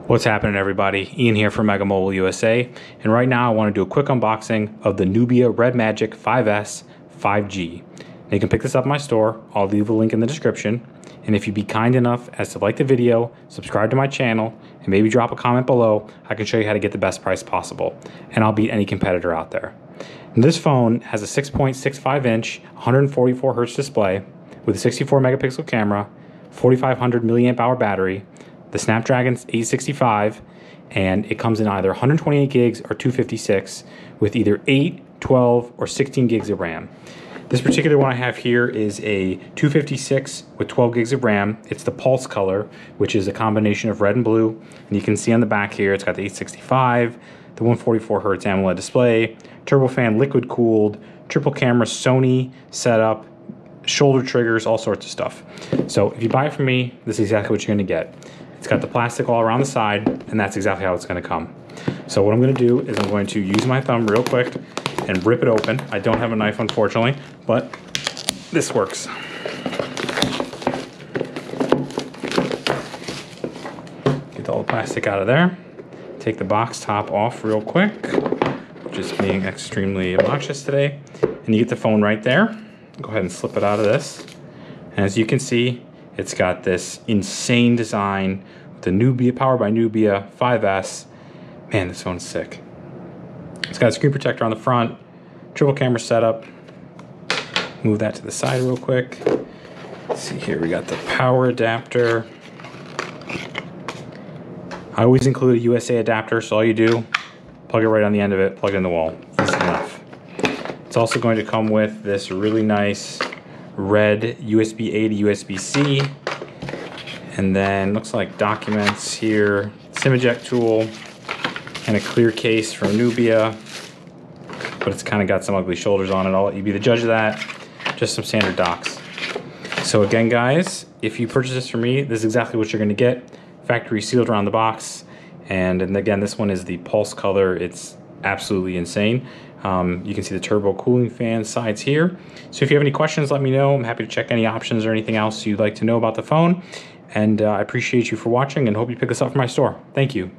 What's happening, everybody? Ian here from Mega Mobile USA, and right now I want to do a quick unboxing of the Nubia Red Magic 5S 5G. Now you can pick this up in my store. I'll leave a link in the description, and if you'd be kind enough as to like the video, subscribe to my channel, and maybe drop a comment below, I can show you how to get the best price possible, and I'll beat any competitor out there. And this phone has a 6.65 inch 144 Hz display with a 64 megapixel camera, 4500 milliamp hour battery, the Snapdragon 865, and it comes in either 128 gigs or 256 with either 8, 12, or 16 gigs of RAM. This particular one I have here is a 256 with 12 gigs of RAM. It's the Pulse color, which is a combination of red and blue. And you can see on the back here, it's got the 865, the 144 Hz AMOLED display, turbofan liquid cooled, triple camera Sony setup, shoulder triggers, all sorts of stuff. So if you buy it from me, this is exactly what you're gonna get. It's got the plastic all around the side, and that's exactly how it's gonna come. So what I'm gonna do is I'm going to use my thumb real quick and rip it open. I don't have a knife, unfortunately, but this works. Get all the plastic out of there. Take the box top off real quick, just being extremely obnoxious today. And you get the phone right there. Go ahead and slip it out of this. And as you can see, it's got this insane design with the Nubia, powered by Nubia 5S. Man, this phone's sick. It's got a screen protector on the front, triple camera setup. Move that to the side real quick. Let's see here, we got the power adapter. I always include a USA adapter, so all you do, plug it right on the end of it, plug it in the wall. Easy enough. It's also going to come with this really nice red USB-A to USB-C, and then looks like documents here, SIM eject tool, and a clear case from Nubia, but it's kind of got some ugly shoulders on it. I'll let you be the judge of that. Just some standard docs. So again, guys, if you purchase this from me, this is exactly what you're going to get. Factory sealed around the box, and again, this one is the Pulse color. It's absolutely insane. You can see the turbo cooling fan sides here. So if you have any questions, let me know. I'm happy to check any options or anything else you'd like to know about the phone. And I appreciate you for watching and hope you pick this up from my store. Thank you.